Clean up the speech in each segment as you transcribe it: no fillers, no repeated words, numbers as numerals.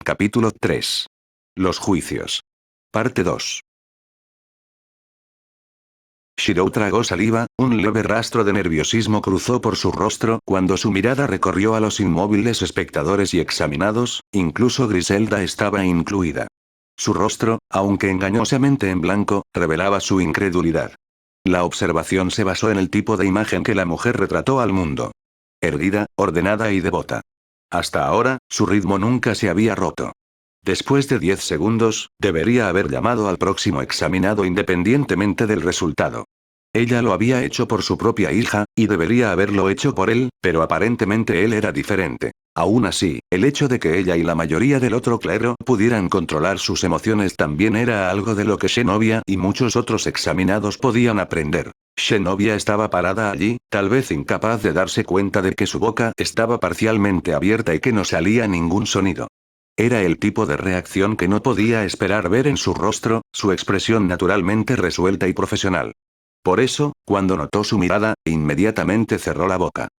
Capítulo 3. Los juicios. Parte 2. Shirou tragó saliva, un leve rastro de nerviosismo cruzó por su rostro cuando su mirada recorrió a los inmóviles espectadores y examinados, incluso Griselda estaba incluida. Su rostro, aunque engañosamente en blanco, revelaba su incredulidad. La observación se basó en el tipo de imagen que la mujer retrató al mundo. Erguida, ordenada y devota. Hasta ahora, su ritmo nunca se había roto. Después de 10 segundos, debería haber llamado al próximo examinado independientemente del resultado. Ella lo había hecho por su propia hija, y debería haberlo hecho por él, pero aparentemente él era diferente. Aún así, el hecho de que ella y la mayoría del otro clero pudieran controlar sus emociones también era algo de lo que Zenobia y muchos otros examinados podían aprender. Zenobia estaba parada allí, tal vez incapaz de darse cuenta de que su boca estaba parcialmente abierta y que no salía ningún sonido. Era el tipo de reacción que no podía esperar ver en su rostro, su expresión naturalmente resuelta y profesional. Por eso, cuando notó su mirada, inmediatamente cerró la boca.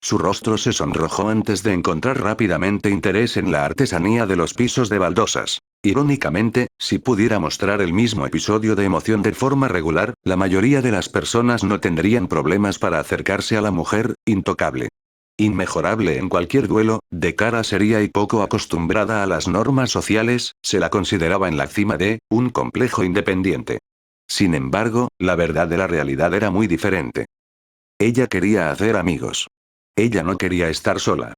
Su rostro se sonrojó antes de encontrar rápidamente interés en la artesanía de los pisos de baldosas. Irónicamente, si pudiera mostrar el mismo episodio de emoción de forma regular, la mayoría de las personas no tendrían problemas para acercarse a la mujer, intocable. Inmejorable en cualquier duelo, de cara seria y poco acostumbrada a las normas sociales, se la consideraba en la cima de un complejo independiente. Sin embargo, la verdad de la realidad era muy diferente. Ella quería hacer amigos. Ella no quería estar sola.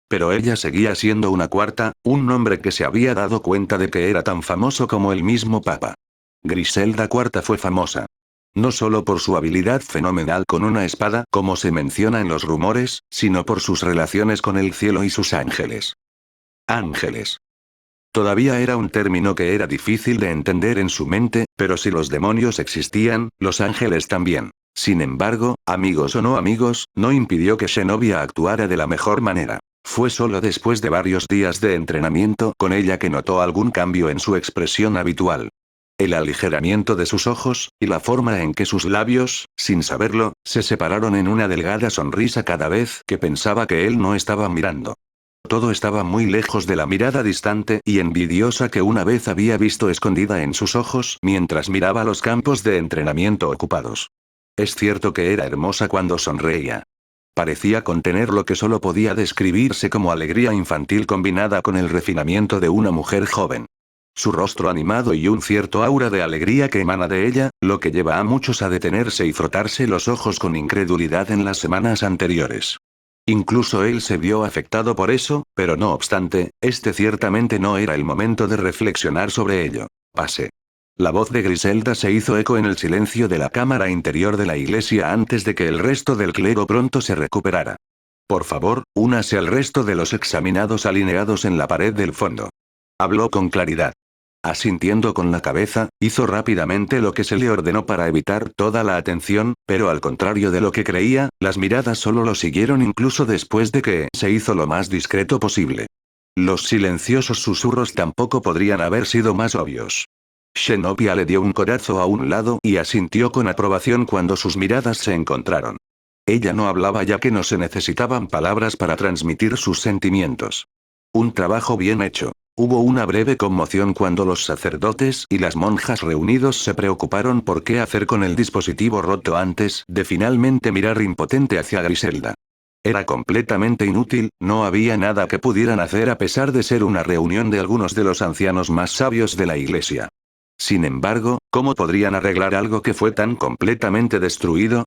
Pero ella seguía siendo una cuarta, un nombre que se había dado cuenta de que era tan famoso como el mismo Papa. Griselda IV fue famosa. No solo por su habilidad fenomenal con una espada, como se menciona en los rumores, sino por sus relaciones con el cielo y sus ángeles. Ángeles. Todavía era un término que era difícil de entender en su mente, pero si los demonios existían, los ángeles también. Sin embargo, amigos o no amigos, no impidió que Zenobia actuara de la mejor manera. Fue solo después de varios días de entrenamiento con ella que notó algún cambio en su expresión habitual. El aligeramiento de sus ojos, y la forma en que sus labios, sin saberlo, se separaron en una delgada sonrisa cada vez que pensaba que él no estaba mirando. Todo estaba muy lejos de la mirada distante y envidiosa que una vez había visto escondida en sus ojos mientras miraba los campos de entrenamiento ocupados. Es cierto que era hermosa cuando sonreía. Parecía contener lo que solo podía describirse como alegría infantil combinada con el refinamiento de una mujer joven. Su rostro animado y un cierto aura de alegría que emana de ella, lo que lleva a muchos a detenerse y frotarse los ojos con incredulidad en las semanas anteriores. Incluso él se vio afectado por eso, pero no obstante, este ciertamente no era el momento de reflexionar sobre ello. Pase. La voz de Griselda se hizo eco en el silencio de la cámara interior de la iglesia antes de que el resto del clero pronto se recuperara. Por favor, únase al resto de los examinados alineados en la pared del fondo. Habló con claridad. Asintiendo con la cabeza, hizo rápidamente lo que se le ordenó para evitar toda la atención, pero al contrario de lo que creía, las miradas solo lo siguieron incluso después de que se hizo lo más discreto posible. Los silenciosos susurros tampoco podrían haber sido más obvios. Zenobia le dio un codazo a un lado y asintió con aprobación cuando sus miradas se encontraron. Ella no hablaba ya que no se necesitaban palabras para transmitir sus sentimientos. Un trabajo bien hecho. Hubo una breve conmoción cuando los sacerdotes y las monjas reunidos se preocuparon por qué hacer con el dispositivo roto antes de finalmente mirar impotente hacia Griselda. Era completamente inútil, no había nada que pudieran hacer a pesar de ser una reunión de algunos de los ancianos más sabios de la iglesia. Sin embargo, ¿cómo podrían arreglar algo que fue tan completamente destruido?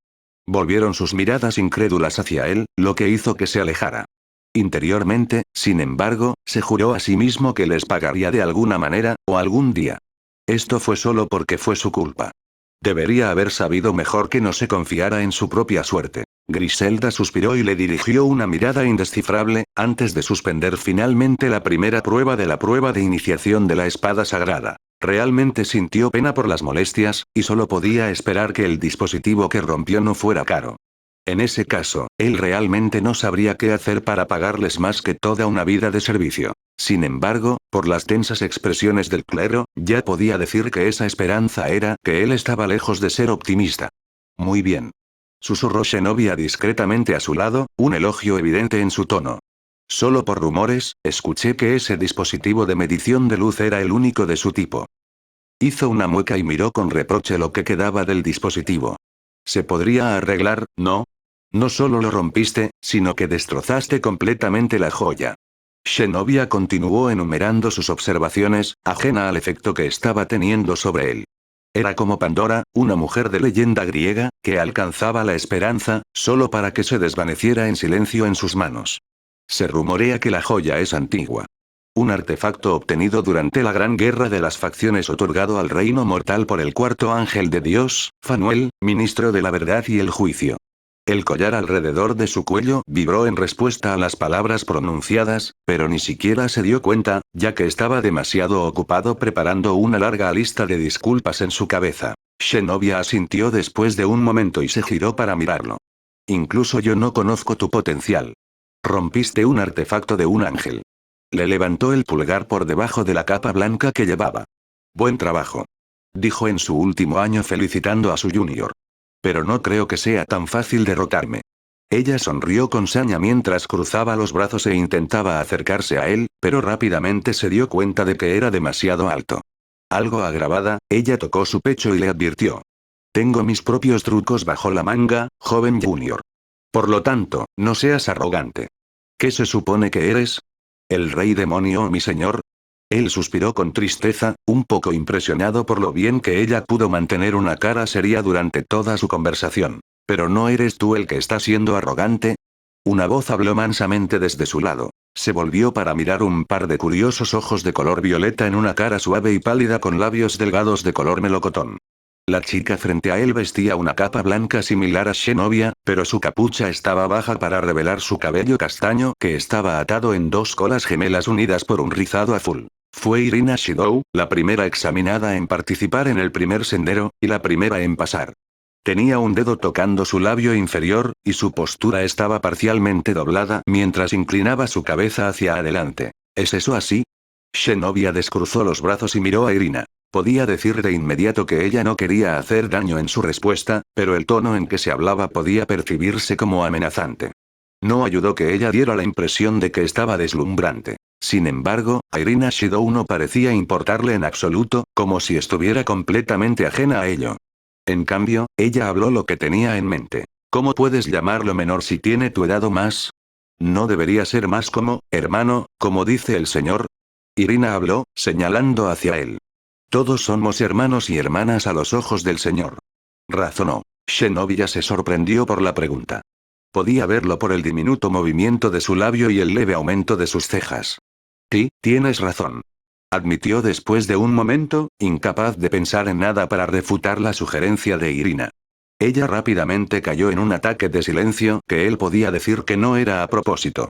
Volvieron sus miradas incrédulas hacia él, lo que hizo que se alejara. Interiormente, sin embargo, se juró a sí mismo que les pagaría de alguna manera, o algún día. Esto fue solo porque fue su culpa. Debería haber sabido mejor que no se confiara en su propia suerte. Griselda suspiró y le dirigió una mirada indescifrable, antes de suspender finalmente la primera prueba de iniciación de la espada sagrada. Realmente sintió pena por las molestias, y solo podía esperar que el dispositivo que rompió no fuera caro. En ese caso, él realmente no sabría qué hacer para pagarles más que toda una vida de servicio. Sin embargo, por las tensas expresiones del clero, ya podía decir que esa esperanza era que él estaba lejos de ser optimista. Muy bien. Susurró Zenobia discretamente a su lado, un elogio evidente en su tono. Solo por rumores, escuché que ese dispositivo de medición de luz era el único de su tipo. Hizo una mueca y miró con reproche lo que quedaba del dispositivo. Se podría arreglar, ¿no? No solo lo rompiste, sino que destrozaste completamente la joya. Zenobia continuó enumerando sus observaciones, ajena al efecto que estaba teniendo sobre él. Era como Pandora, una mujer de leyenda griega, que alcanzaba la esperanza, solo para que se desvaneciera en silencio en sus manos. Se rumorea que la joya es antigua. Un artefacto obtenido durante la Gran Guerra de las Facciones otorgado al reino mortal por el cuarto ángel de Dios, Fanuel, ministro de la verdad y el juicio. El collar alrededor de su cuello vibró en respuesta a las palabras pronunciadas, pero ni siquiera se dio cuenta, ya que estaba demasiado ocupado preparando una larga lista de disculpas en su cabeza. Zenobia asintió después de un momento y se giró para mirarlo. Incluso yo no conozco tu potencial. Rompiste un artefacto de un ángel. Le levantó el pulgar por debajo de la capa blanca que llevaba. Buen trabajo. Dijo en su último año felicitando a su junior. Pero no creo que sea tan fácil derrotarme. Ella sonrió con saña mientras cruzaba los brazos e intentaba acercarse a él, pero rápidamente se dio cuenta de que era demasiado alto. Algo agravada, ella tocó su pecho y le advirtió. Tengo mis propios trucos bajo la manga, joven junior. Por lo tanto, no seas arrogante. ¿Qué se supone que eres? ¿El rey demonio, mi señor? Él suspiró con tristeza, un poco impresionado por lo bien que ella pudo mantener una cara seria durante toda su conversación. ¿Pero no eres tú el que está siendo arrogante? Una voz habló mansamente desde su lado. Se volvió para mirar un par de curiosos ojos de color violeta en una cara suave y pálida con labios delgados de color melocotón. La chica frente a él vestía una capa blanca similar a Zenobia, pero su capucha estaba baja para revelar su cabello castaño que estaba atado en dos colas gemelas unidas por un rizado azul. Fue Irina Shidou, la primera examinada en participar en el primer sendero, y la primera en pasar. Tenía un dedo tocando su labio inferior, y su postura estaba parcialmente doblada mientras inclinaba su cabeza hacia adelante. ¿Es eso así? Zenobia descruzó los brazos y miró a Irina. Podía decir de inmediato que ella no quería hacer daño en su respuesta, pero el tono en que se hablaba podía percibirse como amenazante. No ayudó que ella diera la impresión de que estaba deslumbrante. Sin embargo, a Irina Shidou no parecía importarle en absoluto, como si estuviera completamente ajena a ello. En cambio, ella habló lo que tenía en mente. ¿Cómo puedes llamarlo menor si tiene tu edad o más? ¿No debería ser más como, hermano, como dice el señor? Irina habló, señalando hacia él. Todos somos hermanos y hermanas a los ojos del señor. Razonó. Zenobia se sorprendió por la pregunta. Podía verlo por el diminuto movimiento de su labio y el leve aumento de sus cejas. Sí, tienes razón. Admitió después de un momento, incapaz de pensar en nada para refutar la sugerencia de Irina. Ella rápidamente cayó en un ataque de silencio que él podía decir que no era a propósito.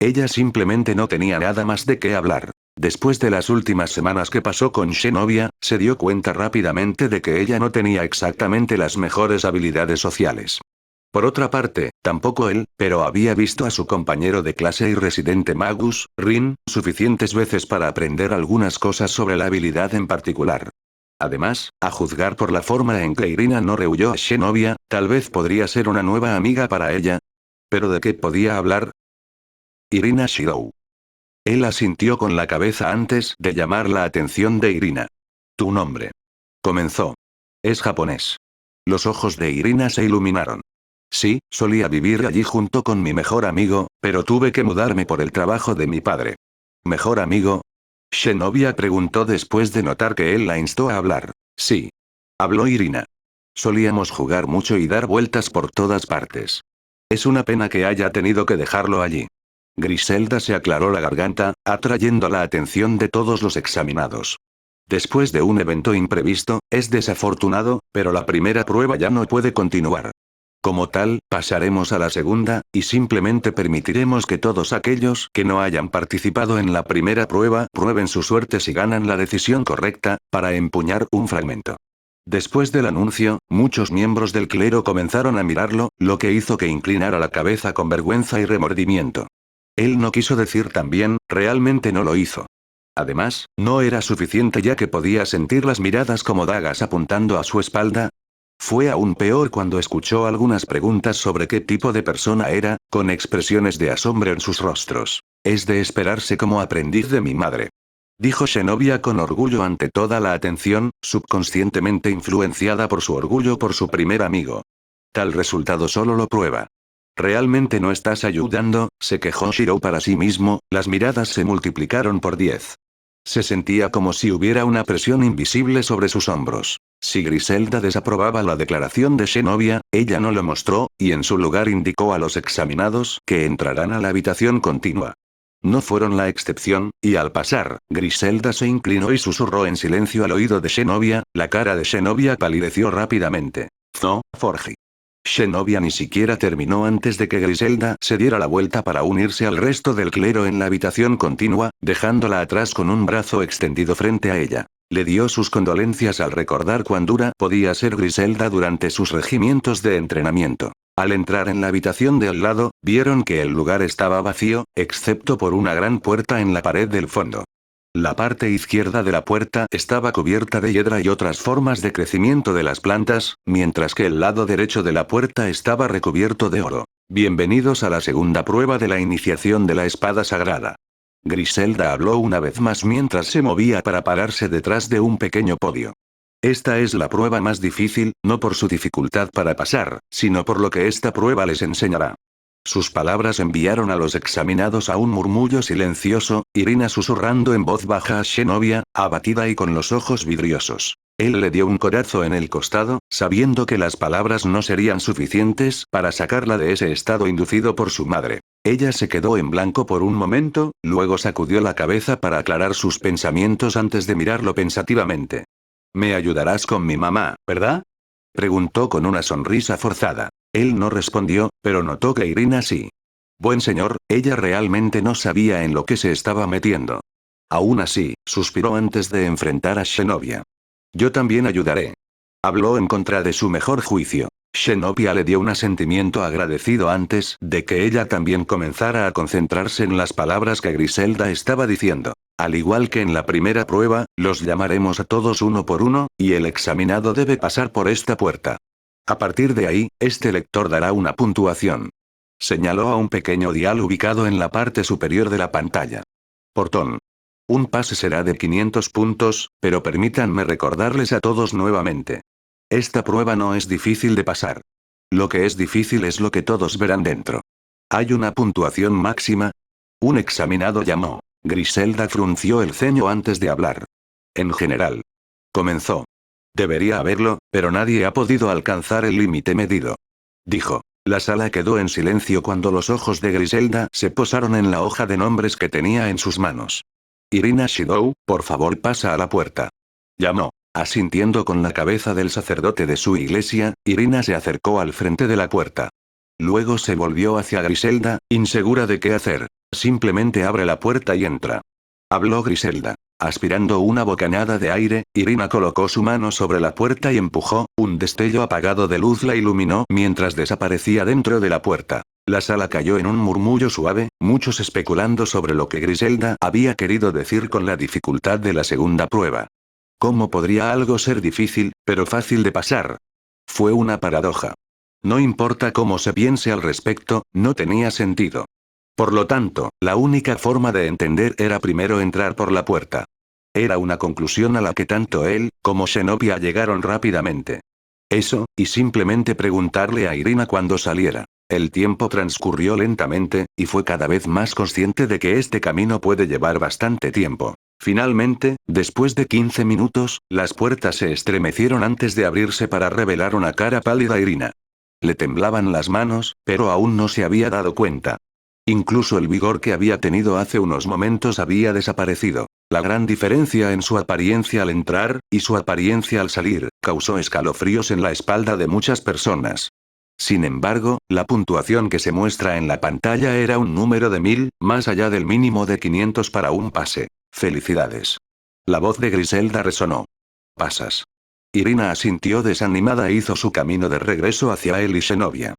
Ella simplemente no tenía nada más de qué hablar. Después de las últimas semanas que pasó con Zenobia, se dio cuenta rápidamente de que ella no tenía exactamente las mejores habilidades sociales. Por otra parte, tampoco él, pero había visto a su compañero de clase y residente Magus, Rin, suficientes veces para aprender algunas cosas sobre la habilidad en particular. Además, a juzgar por la forma en que Irina no rehuyó a Zenobia, tal vez podría ser una nueva amiga para ella. ¿Pero de qué podía hablar? Irina Shidou. Él asintió con la cabeza antes de llamar la atención de Irina. Tu nombre. Comenzó. Es japonés. Los ojos de Irina se iluminaron. Sí, solía vivir allí junto con mi mejor amigo, pero tuve que mudarme por el trabajo de mi padre. ¿Mejor amigo? Zenobia preguntó después de notar que él la instó a hablar. Sí. Habló Irina. Solíamos jugar mucho y dar vueltas por todas partes. Es una pena que haya tenido que dejarlo allí. Griselda se aclaró la garganta, atrayendo la atención de todos los examinados. Después de un evento imprevisto, es desafortunado, pero la primera prueba ya no puede continuar. Como tal, pasaremos a la segunda, y simplemente permitiremos que todos aquellos que no hayan participado en la primera prueba prueben su suerte si ganan la decisión correcta, para empuñar un fragmento. Después del anuncio, muchos miembros del clero comenzaron a mirarlo, lo que hizo que inclinara la cabeza con vergüenza y remordimiento. Él no quiso decir también, realmente no lo hizo. Además, no era suficiente ya que podía sentir las miradas como dagas apuntando a su espalda. Fue aún peor cuando escuchó algunas preguntas sobre qué tipo de persona era, con expresiones de asombro en sus rostros. Es de esperarse como aprendiz de mi madre. Dijo Zenobia con orgullo ante toda la atención, subconscientemente influenciada por su orgullo por su primer amigo. Tal resultado solo lo prueba. Realmente no estás ayudando, se quejó Shiro para sí mismo, las miradas se multiplicaron por 10. Se sentía como si hubiera una presión invisible sobre sus hombros. Si Griselda desaprobaba la declaración de Zenobia, ella no lo mostró, y en su lugar indicó a los examinados que entrarán a la habitación continua. No fueron la excepción, y al pasar, Griselda se inclinó y susurró en silencio al oído de Zenobia, la cara de Zenobia palideció rápidamente. No, Forgy. Zenobia ni siquiera terminó antes de que Griselda se diera la vuelta para unirse al resto del clero en la habitación continua, dejándola atrás con un brazo extendido frente a ella. Le dio sus condolencias al recordar cuán dura podía ser Griselda durante sus regimientos de entrenamiento. Al entrar en la habitación de al lado, vieron que el lugar estaba vacío, excepto por una gran puerta en la pared del fondo. La parte izquierda de la puerta estaba cubierta de hiedra y otras formas de crecimiento de las plantas, mientras que el lado derecho de la puerta estaba recubierto de oro. Bienvenidos a la segunda prueba de la iniciación de la espada sagrada. Griselda habló una vez más mientras se movía para pararse detrás de un pequeño podio. Esta es la prueba más difícil, no por su dificultad para pasar, sino por lo que esta prueba les enseñará. Sus palabras enviaron a los examinados a un murmullo silencioso, Irina susurrando en voz baja a Zenobia, abatida y con los ojos vidriosos. Él le dio un codazo en el costado, sabiendo que las palabras no serían suficientes para sacarla de ese estado inducido por su madre. Ella se quedó en blanco por un momento, luego sacudió la cabeza para aclarar sus pensamientos antes de mirarlo pensativamente. «Me ayudarás con mi mamá, ¿verdad?», preguntó con una sonrisa forzada. Él no respondió, pero notó que Irina sí. Buen señor, ella realmente no sabía en lo que se estaba metiendo. Aún así, suspiró antes de enfrentar a Zenobia. Yo también ayudaré. Habló en contra de su mejor juicio. Zenobia le dio un asentimiento agradecido antes de que ella también comenzara a concentrarse en las palabras que Griselda estaba diciendo. Al igual que en la primera prueba, los llamaremos a todos uno por uno, y el examinado debe pasar por esta puerta. A partir de ahí, este lector dará una puntuación. Señaló a un pequeño dial ubicado en la parte superior de la pantalla. Portón. Un pase será de 500 puntos, pero permítanme recordarles a todos nuevamente. Esta prueba no es difícil de pasar. Lo que es difícil es lo que todos verán dentro. ¿Hay una puntuación máxima? Un examinado llamó. Griselda frunció el ceño antes de hablar. En general. Comenzó. Debería haberlo, pero nadie ha podido alcanzar el límite medido. Dijo. La sala quedó en silencio cuando los ojos de Griselda se posaron en la hoja de nombres que tenía en sus manos. Irina Shidou, por favor pasa a la puerta. Llamó. Asintiendo con la cabeza del sacerdote de su iglesia, Irina se acercó al frente de la puerta. Luego se volvió hacia Griselda, insegura de qué hacer. Simplemente abre la puerta y entra. Habló Griselda. Aspirando una bocanada de aire, Irina colocó su mano sobre la puerta y empujó, un destello apagado de luz la iluminó mientras desaparecía dentro de la puerta. La sala cayó en un murmullo suave, muchos especulando sobre lo que Griselda había querido decir con la dificultad de la segunda prueba. ¿Cómo podría algo ser difícil, pero fácil de pasar? Fue una paradoja. No importa cómo se piense al respecto, no tenía sentido. Por lo tanto, la única forma de entender era primero entrar por la puerta. Era una conclusión a la que tanto él, como Zenobia llegaron rápidamente. Eso, y simplemente preguntarle a Irina cuando saliera. El tiempo transcurrió lentamente, y fue cada vez más consciente de que este camino puede llevar bastante tiempo. Finalmente, después de 15 minutos, las puertas se estremecieron antes de abrirse para revelar una cara pálida a Irina. Le temblaban las manos, pero aún no se había dado cuenta. Incluso el vigor que había tenido hace unos momentos había desaparecido. La gran diferencia en su apariencia al entrar, y su apariencia al salir, causó escalofríos en la espalda de muchas personas. Sin embargo, la puntuación que se muestra en la pantalla era un número de 1000, más allá del mínimo de 500 para un pase. Felicidades. La voz de Griselda resonó. Pasas. Irina asintió desanimada e hizo su camino de regreso hacia él y Zenobia.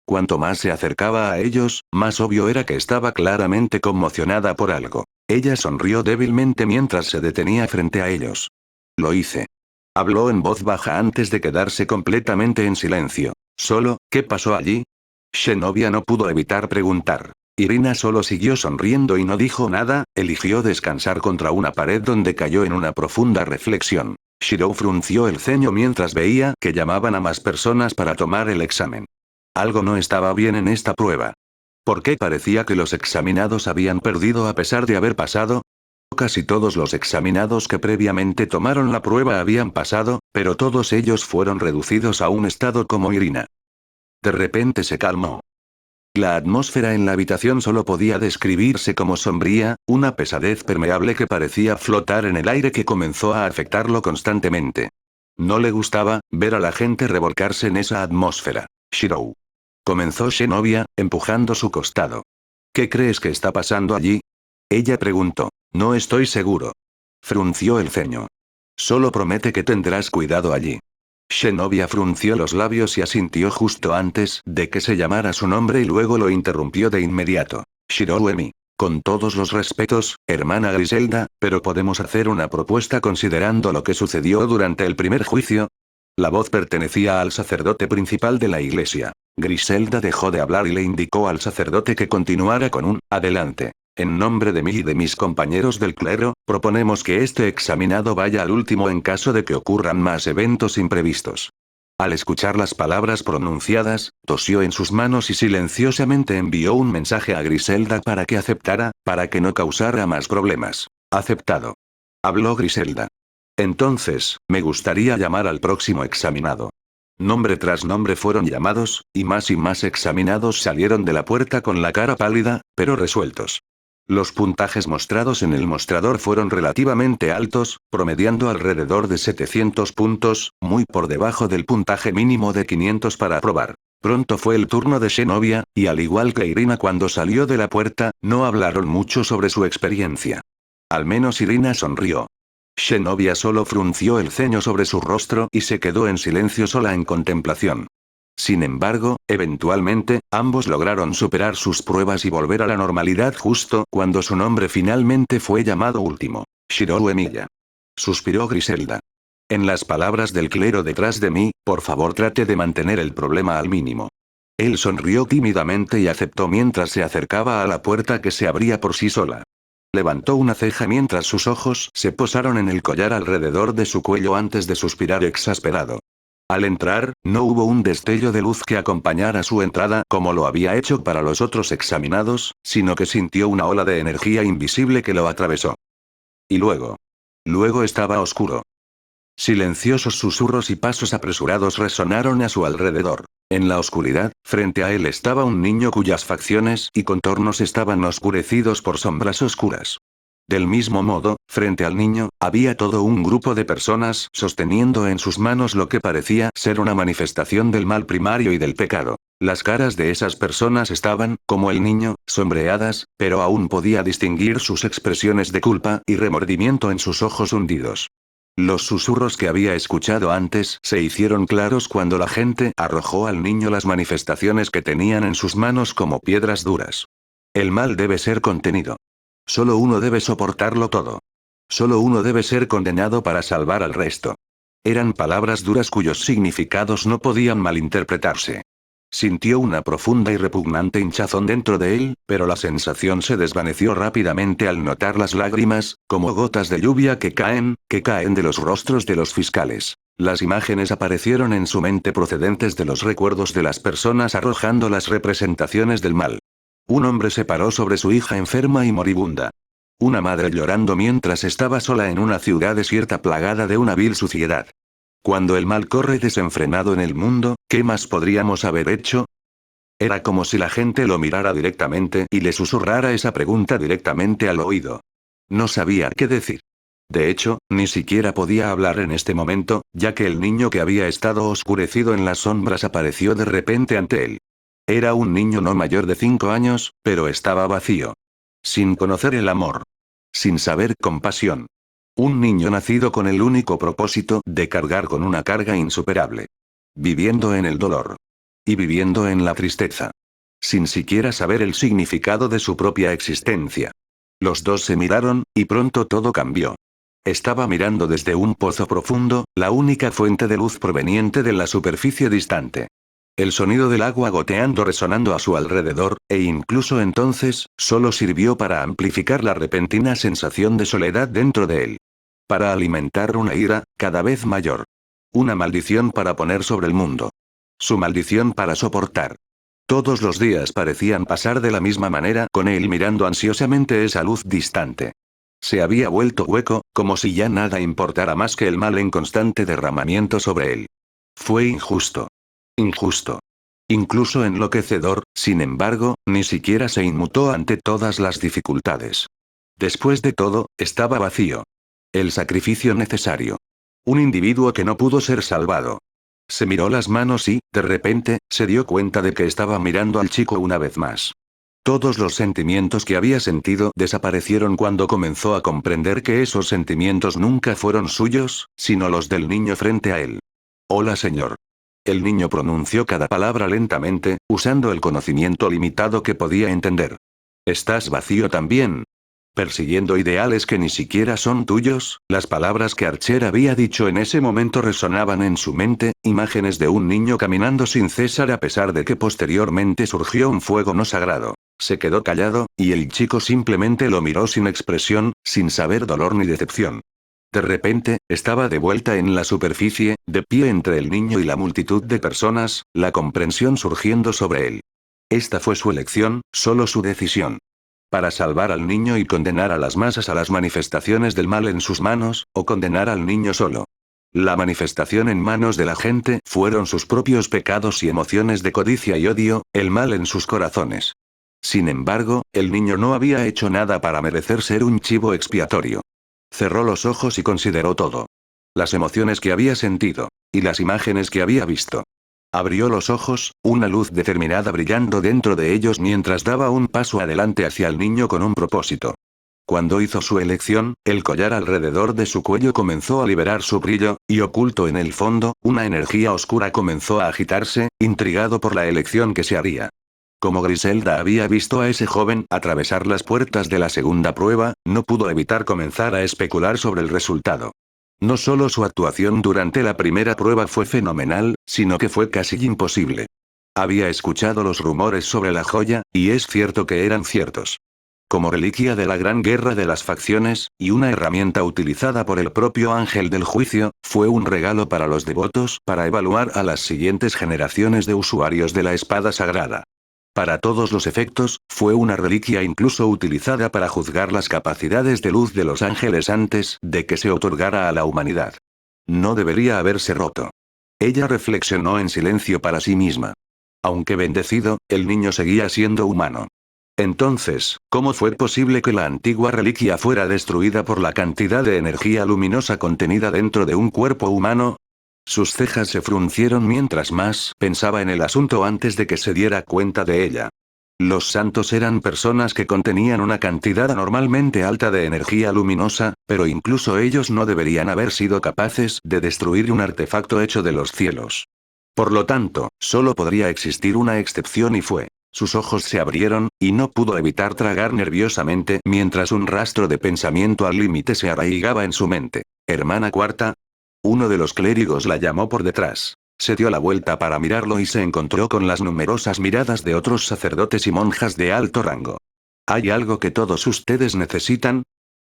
Cuanto más se acercaba a ellos, más obvio era que estaba claramente conmocionada por algo. Ella sonrió débilmente mientras se detenía frente a ellos. Lo hice. Habló en voz baja antes de quedarse completamente en silencio. Solo, ¿qué pasó allí? Zenobia no pudo evitar preguntar. Irina solo siguió sonriendo y no dijo nada, eligió descansar contra una pared donde cayó en una profunda reflexión. Shirou frunció el ceño mientras veía que llamaban a más personas para tomar el examen. Algo no estaba bien en esta prueba. ¿Por qué parecía que los examinados habían perdido a pesar de haber pasado? Casi todos los examinados que previamente tomaron la prueba habían pasado, pero todos ellos fueron reducidos a un estado como Irina. De repente se calmó. La atmósfera en la habitación solo podía describirse como sombría, una pesadez permeable que parecía flotar en el aire que comenzó a afectarlo constantemente. No le gustaba ver a la gente revolcarse en esa atmósfera. Shirou. Comenzó Zenobia, empujando su costado. ¿Qué crees que está pasando allí? Ella preguntó. No estoy seguro. Frunció el ceño. Solo promete que tendrás cuidado allí. Zenobia frunció los labios y asintió justo antes de que se llamara su nombre y luego lo interrumpió de inmediato. Shirou-emi. Con todos los respetos, hermana Griselda, pero podemos hacer una propuesta considerando lo que sucedió durante el primer juicio. La voz pertenecía al sacerdote principal de la iglesia. Griselda dejó de hablar y le indicó al sacerdote que continuara con un adelante. En nombre de mí y de mis compañeros del clero, proponemos que este examinado vaya al último en caso de que ocurran más eventos imprevistos. Al escuchar las palabras pronunciadas, tosió en sus manos y silenciosamente envió un mensaje a Griselda para que aceptara, para que no causara más problemas. Aceptado. Habló Griselda. Entonces, me gustaría llamar al próximo examinado. Nombre tras nombre fueron llamados, y más examinados salieron de la puerta con la cara pálida, pero resueltos. Los puntajes mostrados en el mostrador fueron relativamente altos, promediando alrededor de 700 puntos, muy por debajo del puntaje mínimo de 500 para aprobar. Pronto fue el turno de Zenobia, y al igual que Irina cuando salió de la puerta, no hablaron mucho sobre su experiencia. Al menos Irina sonrió. Zenobia solo frunció el ceño sobre su rostro y se quedó en silencio sola en contemplación. Sin embargo, eventualmente, ambos lograron superar sus pruebas y volver a la normalidad justo cuando su nombre finalmente fue llamado último. Shirou Emiya. Suspiró Griselda. En las palabras del clero detrás de mí, por favor trate de mantener el problema al mínimo. Él sonrió tímidamente y aceptó mientras se acercaba a la puerta que se abría por sí sola. Levantó una ceja mientras sus ojos se posaron en el collar alrededor de su cuello antes de suspirar exasperado. Al entrar, no hubo un destello de luz que acompañara su entrada como lo había hecho para los otros examinados, sino que sintió una ola de energía invisible que lo atravesó. Y luego. Luego estaba oscuro. Silenciosos susurros y pasos apresurados resonaron a su alrededor. En la oscuridad, frente a él estaba un niño cuyas facciones y contornos estaban oscurecidos por sombras oscuras. Del mismo modo, frente al niño, había todo un grupo de personas sosteniendo en sus manos lo que parecía ser una manifestación del mal primario y del pecado. Las caras de esas personas estaban, como el niño, sombreadas, pero aún podía distinguir sus expresiones de culpa y remordimiento en sus ojos hundidos. Los susurros que había escuchado antes se hicieron claros cuando la gente arrojó al niño las manifestaciones que tenían en sus manos como piedras duras. El mal debe ser contenido. Solo uno debe soportarlo todo. Solo uno debe ser condenado para salvar al resto. Eran palabras duras cuyos significados no podían malinterpretarse. Sintió una profunda y repugnante hinchazón dentro de él, pero la sensación se desvaneció rápidamente al notar las lágrimas, como gotas de lluvia que caen de los rostros de los fiscales. Las imágenes aparecieron en su mente procedentes de los recuerdos de las personas arrojando las representaciones del mal. Un hombre se paró sobre su hija enferma y moribunda. Una madre llorando mientras estaba sola en una ciudad desierta plagada de una vil suciedad. Cuando el mal corre desenfrenado en el mundo, ¿qué más podríamos haber hecho? Era como si la gente lo mirara directamente y le susurrara esa pregunta directamente al oído. No sabía qué decir. De hecho, ni siquiera podía hablar en este momento, ya que el niño que había estado oscurecido en las sombras apareció de repente ante él. Era un niño no mayor de 5 años, pero estaba vacío. Sin conocer el amor. Sin saber compasión. Un niño nacido con el único propósito de cargar con una carga insuperable. Viviendo en el dolor. Y viviendo en la tristeza. Sin siquiera saber el significado de su propia existencia. Los dos se miraron, y pronto todo cambió. Estaba mirando desde un pozo profundo, la única fuente de luz proveniente de la superficie distante. El sonido del agua goteando resonando a su alrededor, e incluso entonces, solo sirvió para amplificar la repentina sensación de soledad dentro de él. Para alimentar una ira, cada vez mayor. Una maldición para poner sobre el mundo. Su maldición para soportar. Todos los días parecían pasar de la misma manera con él mirando ansiosamente esa luz distante. Se había vuelto hueco, como si ya nada importara más que el mal en constante derramamiento sobre él. Fue injusto. Injusto. Incluso enloquecedor, sin embargo, ni siquiera se inmutó ante todas las dificultades. Después de todo, estaba vacío. El sacrificio necesario. Un individuo que no pudo ser salvado. Se miró las manos y, de repente, se dio cuenta de que estaba mirando al chico una vez más. Todos los sentimientos que había sentido desaparecieron cuando comenzó a comprender que esos sentimientos nunca fueron suyos, sino los del niño frente a él. Hola, señor. El niño pronunció cada palabra lentamente, usando el conocimiento limitado que podía entender. ¿Estás vacío también? Persiguiendo ideales que ni siquiera son tuyos, las palabras que Archer había dicho en ese momento resonaban en su mente, imágenes de un niño caminando sin cesar a pesar de que posteriormente surgió un fuego no sagrado. Se quedó callado, y el chico simplemente lo miró sin expresión, sin saber dolor ni decepción. De repente, estaba de vuelta en la superficie, de pie entre el niño y la multitud de personas, la comprensión surgiendo sobre él. Esta fue su elección, solo su decisión. Para salvar al niño y condenar a las masas a las manifestaciones del mal en sus manos, o condenar al niño solo. La manifestación en manos de la gente fueron sus propios pecados y emociones de codicia y odio, el mal en sus corazones. Sin embargo, el niño no había hecho nada para merecer ser un chivo expiatorio. Cerró los ojos y consideró todo. Las emociones que había sentido. Y las imágenes que había visto. Abrió los ojos, una luz determinada brillando dentro de ellos mientras daba un paso adelante hacia el niño con un propósito. Cuando hizo su elección, el collar alrededor de su cuello comenzó a liberar su brillo, y oculto en el fondo, una energía oscura comenzó a agitarse, intrigado por la elección que se haría. Como Griselda había visto a ese joven atravesar las puertas de la segunda prueba, no pudo evitar comenzar a especular sobre el resultado. No solo su actuación durante la primera prueba fue fenomenal, sino que fue casi imposible. Había escuchado los rumores sobre la joya, y es cierto que eran ciertos. Como reliquia de la gran guerra de las facciones, y una herramienta utilizada por el propio ángel del juicio, fue un regalo para los devotos para evaluar a las siguientes generaciones de usuarios de la espada sagrada. Para todos los efectos, fue una reliquia incluso utilizada para juzgar las capacidades de luz de los ángeles antes de que se otorgara a la humanidad. No debería haberse roto. Ella reflexionó en silencio para sí misma. Aunque bendecido, el niño seguía siendo humano. Entonces, ¿cómo fue posible que la antigua reliquia fuera destruida por la cantidad de energía luminosa contenida dentro de un cuerpo humano? Sus cejas se fruncieron mientras más pensaba en el asunto antes de que se diera cuenta de ella. Los santos eran personas que contenían una cantidad anormalmente alta de energía luminosa, pero incluso ellos no deberían haber sido capaces de destruir un artefacto hecho de los cielos. Por lo tanto, solo podría existir una excepción y fue. Sus ojos se abrieron, y no pudo evitar tragar nerviosamente mientras un rastro de pensamiento al límite se arraigaba en su mente. Hermana cuarta. Uno de los clérigos la llamó por detrás. Se dio la vuelta para mirarlo y se encontró con las numerosas miradas de otros sacerdotes y monjas de alto rango. ¿Hay algo que todos ustedes necesitan?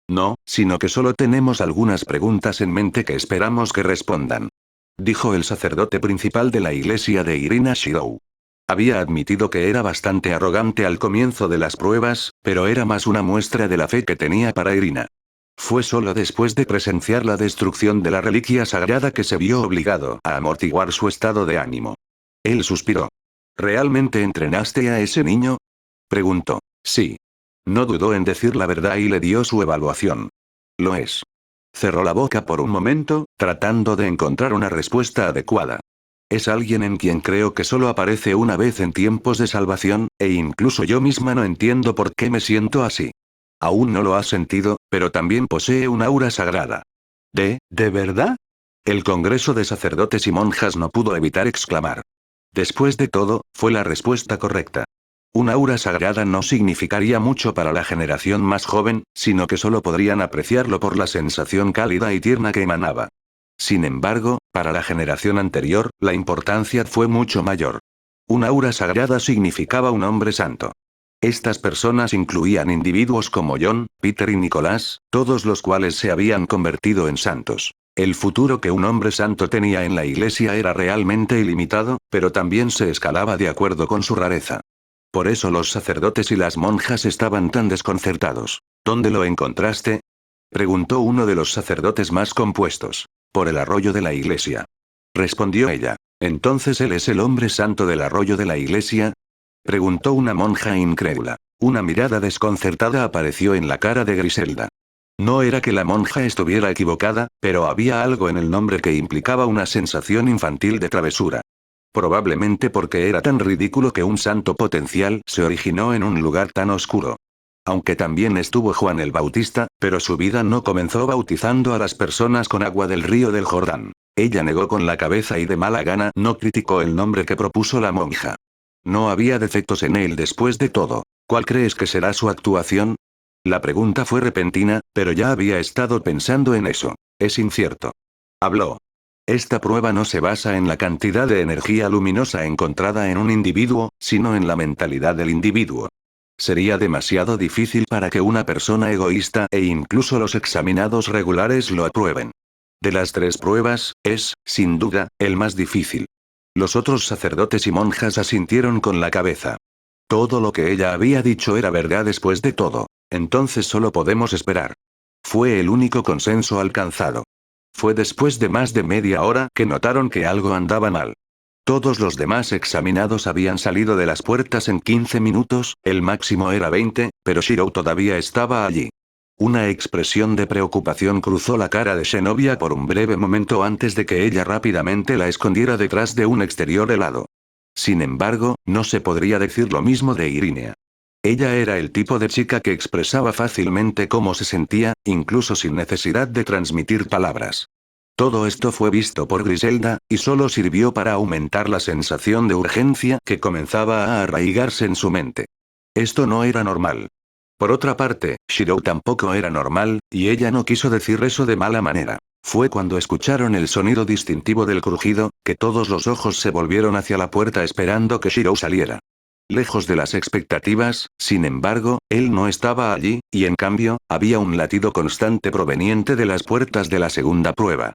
No, sino que solo tenemos algunas preguntas en mente que esperamos que respondan. Dijo el sacerdote principal de la iglesia de Irina Shidou. Había admitido que era bastante arrogante al comienzo de las pruebas, pero era más una muestra de la fe que tenía para Irina. Fue solo después de presenciar la destrucción de la reliquia sagrada que se vio obligado a amortiguar su estado de ánimo. Él suspiró. ¿Realmente entrenaste a ese niño? Preguntó. Sí. No dudó en decir la verdad y le dio su evaluación. Lo es. Cerró la boca por un momento, tratando de encontrar una respuesta adecuada. Es alguien en quien creo que solo aparece una vez en tiempos de salvación, e incluso yo misma no entiendo por qué me siento así. Aún no lo has sentido, pero también posee un aura sagrada. ¿De verdad? El Congreso de Sacerdotes y Monjas no pudo evitar exclamar. Después de todo, fue la respuesta correcta. Un aura sagrada no significaría mucho para la generación más joven, sino que solo podrían apreciarlo por la sensación cálida y tierna que emanaba. Sin embargo, para la generación anterior, la importancia fue mucho mayor. Un aura sagrada significaba un hombre santo. Estas personas incluían individuos como John, Peter y Nicolás, todos los cuales se habían convertido en santos. El futuro que un hombre santo tenía en la iglesia era realmente ilimitado, pero también se escalaba de acuerdo con su rareza. Por eso los sacerdotes y las monjas estaban tan desconcertados. ¿Dónde lo encontraste?, preguntó uno de los sacerdotes más compuestos. Por el arroyo de la iglesia, respondió ella. ¿Entonces él es el hombre santo del arroyo de la iglesia?, preguntó una monja incrédula. Una mirada desconcertada apareció en la cara de Griselda. No era que la monja estuviera equivocada, pero había algo en el nombre que implicaba una sensación infantil de travesura. Probablemente porque era tan ridículo que un santo potencial se originó en un lugar tan oscuro. Aunque también estuvo Juan el Bautista, pero su vida no comenzó bautizando a las personas con agua del río del Jordán. Ella negó con la cabeza y de mala gana no criticó el nombre que propuso la monja. No había defectos en él después de todo. ¿Cuál crees que será su actuación? La pregunta fue repentina, pero ya había estado pensando en eso. Es incierto. Habló. Esta prueba no se basa en la cantidad de energía luminosa encontrada en un individuo, sino en la mentalidad del individuo. Sería demasiado difícil para que una persona egoísta e incluso los examinados regulares lo aprueben. De las tres pruebas, es, sin duda, el más difícil. Los otros sacerdotes y monjas asintieron con la cabeza. Todo lo que ella había dicho era verdad después de todo. Entonces solo podemos esperar. Fue el único consenso alcanzado. Fue después de más de media hora que notaron que algo andaba mal. Todos los demás examinados habían salido de las puertas en 15 minutos, el máximo era 20, pero Shiro todavía estaba allí. Una expresión de preocupación cruzó la cara de Zenobia por un breve momento antes de que ella rápidamente la escondiera detrás de un exterior helado. Sin embargo, no se podría decir lo mismo de Irinea. Ella era el tipo de chica que expresaba fácilmente cómo se sentía, incluso sin necesidad de transmitir palabras. Todo esto fue visto por Griselda, y solo sirvió para aumentar la sensación de urgencia que comenzaba a arraigarse en su mente. Esto no era normal. Por otra parte, Shiro tampoco era normal, y ella no quiso decir eso de mala manera. Fue cuando escucharon el sonido distintivo del crujido, que todos los ojos se volvieron hacia la puerta esperando que Shiro saliera. Lejos de las expectativas, sin embargo, él no estaba allí, y en cambio, había un latido constante proveniente de las puertas de la segunda prueba.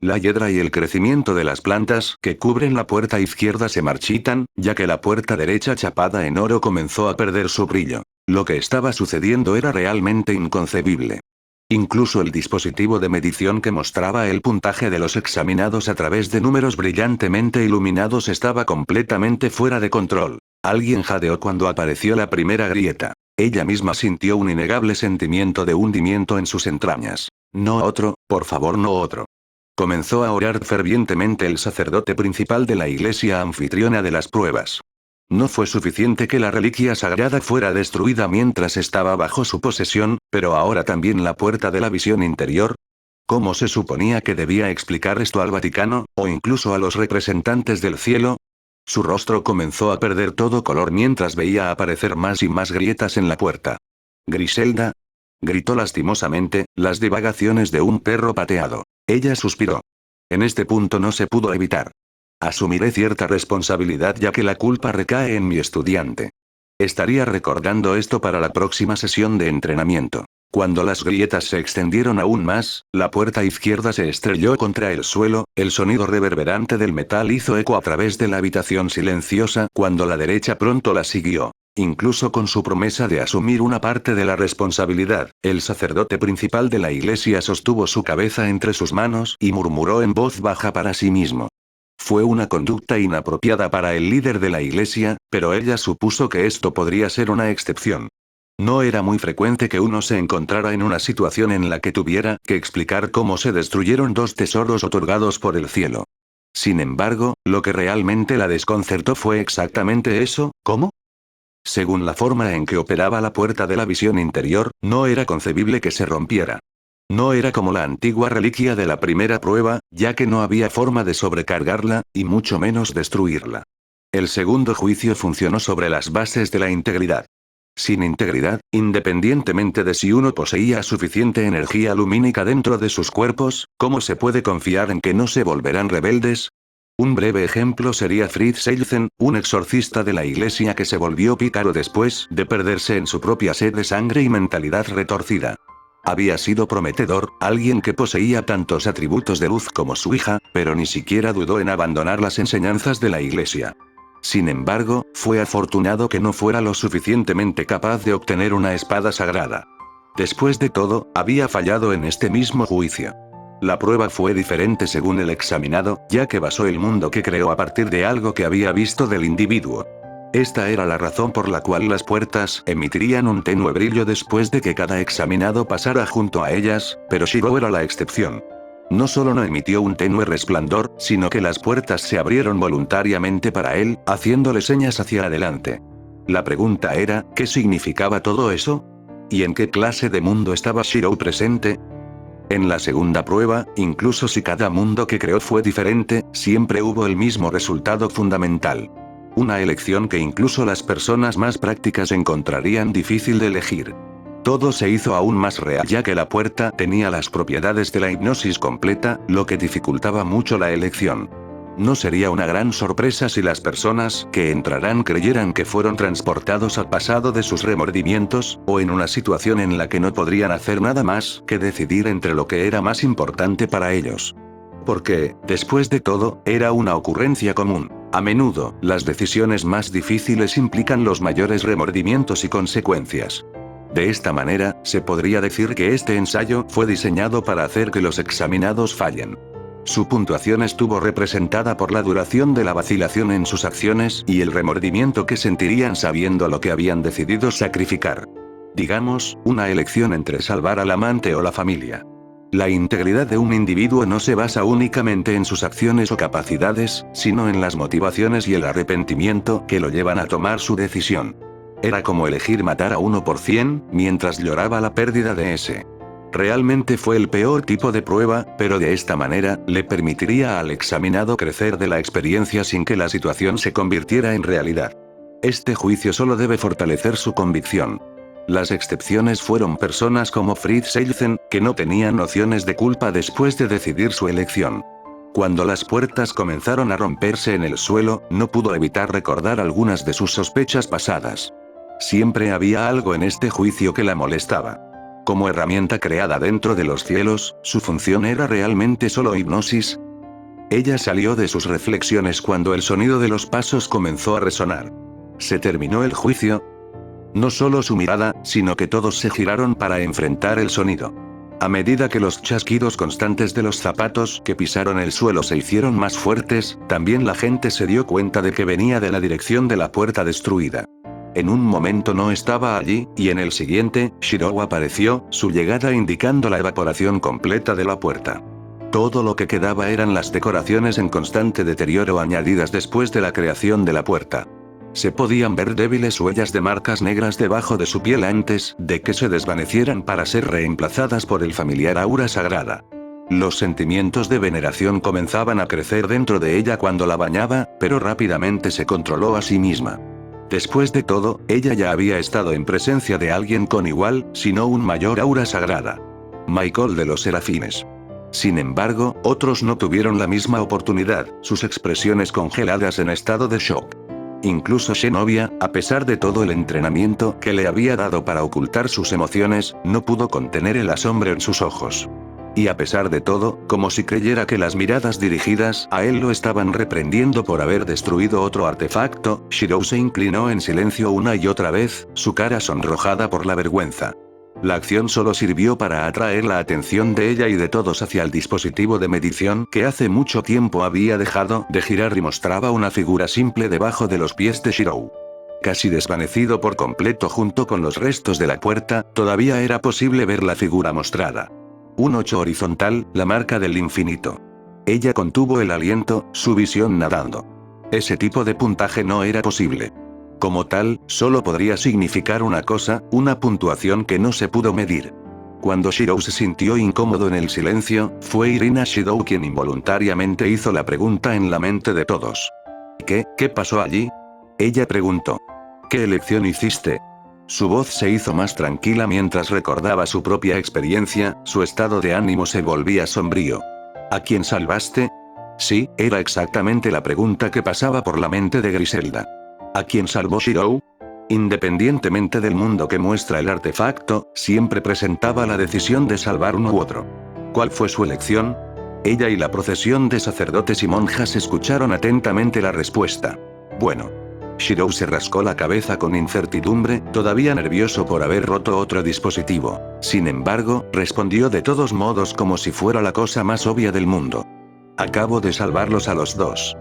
La hiedra y el crecimiento de las plantas que cubren la puerta izquierda se marchitan, ya que la puerta derecha chapada en oro comenzó a perder su brillo. Lo que estaba sucediendo era realmente inconcebible. Incluso el dispositivo de medición que mostraba el puntaje de los examinados a través de números brillantemente iluminados estaba completamente fuera de control. Alguien jadeó cuando apareció la primera grieta. Ella misma sintió un innegable sentimiento de hundimiento en sus entrañas. No otro, por favor, no otro. Comenzó a orar fervientemente el sacerdote principal de la iglesia anfitriona de las pruebas. No fue suficiente que la reliquia sagrada fuera destruida mientras estaba bajo su posesión, pero ahora también la puerta de la visión interior. ¿Cómo se suponía que debía explicar esto al Vaticano, o incluso a los representantes del cielo? Su rostro comenzó a perder todo color mientras veía aparecer más y más grietas en la puerta. «Griselda», gritó lastimosamente, las divagaciones de un perro pateado. Ella suspiró. En este punto no se pudo evitar. Asumiré cierta responsabilidad ya que la culpa recae en mi estudiante. Estaría recordando esto para la próxima sesión de entrenamiento. Cuando las grietas se extendieron aún más, la puerta izquierda se estrelló contra el suelo, el sonido reverberante del metal hizo eco a través de la habitación silenciosa cuando la derecha pronto la siguió. Incluso con su promesa de asumir una parte de la responsabilidad, el sacerdote principal de la iglesia sostuvo su cabeza entre sus manos y murmuró en voz baja para sí mismo. Fue una conducta inapropiada para el líder de la iglesia, pero ella supuso que esto podría ser una excepción. No era muy frecuente que uno se encontrara en una situación en la que tuviera que explicar cómo se destruyeron dos tesoros otorgados por el cielo. Sin embargo, lo que realmente la desconcertó fue exactamente eso. ¿Cómo? Según la forma en que operaba la puerta de la visión interior, no era concebible que se rompiera. No era como la antigua reliquia de la primera prueba, ya que no había forma de sobrecargarla, y mucho menos destruirla. El segundo juicio funcionó sobre las bases de la integridad. Sin integridad, independientemente de si uno poseía suficiente energía lumínica dentro de sus cuerpos, ¿cómo se puede confiar en que no se volverán rebeldes? Un breve ejemplo sería Fritz Seilzen, un exorcista de la iglesia que se volvió pícaro después de perderse en su propia sed de sangre y mentalidad retorcida. Había sido prometedor, alguien que poseía tantos atributos de luz como su hija, pero ni siquiera dudó en abandonar las enseñanzas de la iglesia. Sin embargo, fue afortunado que no fuera lo suficientemente capaz de obtener una espada sagrada. Después de todo, había fallado en este mismo juicio. La prueba fue diferente según el examinado, ya que basó el mundo que creó a partir de algo que había visto del individuo. Esta era la razón por la cual las puertas emitirían un tenue brillo después de que cada examinado pasara junto a ellas, pero Shirou era la excepción. No solo no emitió un tenue resplandor, sino que las puertas se abrieron voluntariamente para él, haciéndole señas hacia adelante. La pregunta era, ¿qué significaba todo eso? ¿Y en qué clase de mundo estaba Shirou presente? En la segunda prueba, incluso si cada mundo que creó fue diferente, siempre hubo el mismo resultado fundamental. Una elección que incluso las personas más prácticas encontrarían difícil de elegir. Todo se hizo aún más real ya que la puerta tenía las propiedades de la hipnosis completa, lo que dificultaba mucho la elección. No sería una gran sorpresa si las personas que entrarán creyeran que fueron transportados al pasado de sus remordimientos, o en una situación en la que no podrían hacer nada más que decidir entre lo que era más importante para ellos. Porque, después de todo, era una ocurrencia común. A menudo, las decisiones más difíciles implican los mayores remordimientos y consecuencias. De esta manera, se podría decir que este ensayo fue diseñado para hacer que los examinados fallen. Su puntuación estuvo representada por la duración de la vacilación en sus acciones y el remordimiento que sentirían sabiendo lo que habían decidido sacrificar. Digamos, una elección entre salvar al amante o la familia. La integridad de un individuo no se basa únicamente en sus acciones o capacidades, sino en las motivaciones y el arrepentimiento que lo llevan a tomar su decisión. Era como elegir matar a 1%, mientras lloraba la pérdida de ese. Realmente fue el peor tipo de prueba, pero de esta manera, le permitiría al examinado crecer de la experiencia sin que la situación se convirtiera en realidad. Este juicio solo debe fortalecer su convicción. Las excepciones fueron personas como Fritz Seilzen, que no tenían nociones de culpa después de decidir su elección. Cuando las puertas comenzaron a romperse en el suelo, no pudo evitar recordar algunas de sus sospechas pasadas. Siempre había algo en este juicio que la molestaba. Como herramienta creada dentro de los cielos, ¿su función era realmente solo hipnosis? Ella salió de sus reflexiones cuando el sonido de los pasos comenzó a resonar. ¿Se terminó el juicio? No solo su mirada, sino que todos se giraron para enfrentar el sonido. A medida que los chasquidos constantes de los zapatos que pisaron el suelo se hicieron más fuertes, también la gente se dio cuenta de que venía de la dirección de la puerta destruida. En un momento no estaba allí, y en el siguiente, Shirou apareció, su llegada indicando la evaporación completa de la puerta. Todo lo que quedaba eran las decoraciones en constante deterioro añadidas después de la creación de la puerta. Se podían ver débiles huellas de marcas negras debajo de su piel antes de que se desvanecieran para ser reemplazadas por el familiar aura sagrada. Los sentimientos de veneración comenzaban a crecer dentro de ella cuando la bañaba, pero rápidamente se controló a sí misma. Después de todo, ella ya había estado en presencia de alguien con igual, si no un mayor aura sagrada. Michael de los Serafines. Sin embargo, otros no tuvieron la misma oportunidad, sus expresiones congeladas en estado de shock. Incluso Zenobia, a pesar de todo el entrenamiento que le había dado para ocultar sus emociones, no pudo contener el asombro en sus ojos. Y a pesar de todo, como si creyera que las miradas dirigidas a él lo estaban reprendiendo por haber destruido otro artefacto, Shirou se inclinó en silencio una y otra vez, su cara sonrojada por la vergüenza. La acción solo sirvió para atraer la atención de ella y de todos hacia el dispositivo de medición que hace mucho tiempo había dejado de girar y mostraba una figura simple debajo de los pies de Shirou. Casi desvanecido por completo junto con los restos de la puerta, todavía era posible ver la figura mostrada. Un 8 horizontal, la marca del infinito. Ella contuvo el aliento, su visión nadando. Ese tipo de puntaje no era posible. Como tal, solo podría significar una cosa, una puntuación que no se pudo medir. Cuando Shirou se sintió incómodo en el silencio, fue Irina Shidou quien involuntariamente hizo la pregunta en la mente de todos. ¿Qué pasó allí? Ella preguntó. ¿Qué elección hiciste? Su voz se hizo más tranquila mientras recordaba su propia experiencia, su estado de ánimo se volvía sombrío. ¿A quién salvaste? Sí, era exactamente la pregunta que pasaba por la mente de Griselda. ¿A quién salvó Shirou? Independientemente del mundo que muestra el artefacto, siempre presentaba la decisión de salvar uno u otro. ¿Cuál fue su elección? Ella y la procesión de sacerdotes y monjas escucharon atentamente la respuesta. Bueno. Shirou se rascó la cabeza con incertidumbre, todavía nervioso por haber roto otro dispositivo. Sin embargo, respondió de todos modos como si fuera la cosa más obvia del mundo. Acabo de salvarlos a los dos.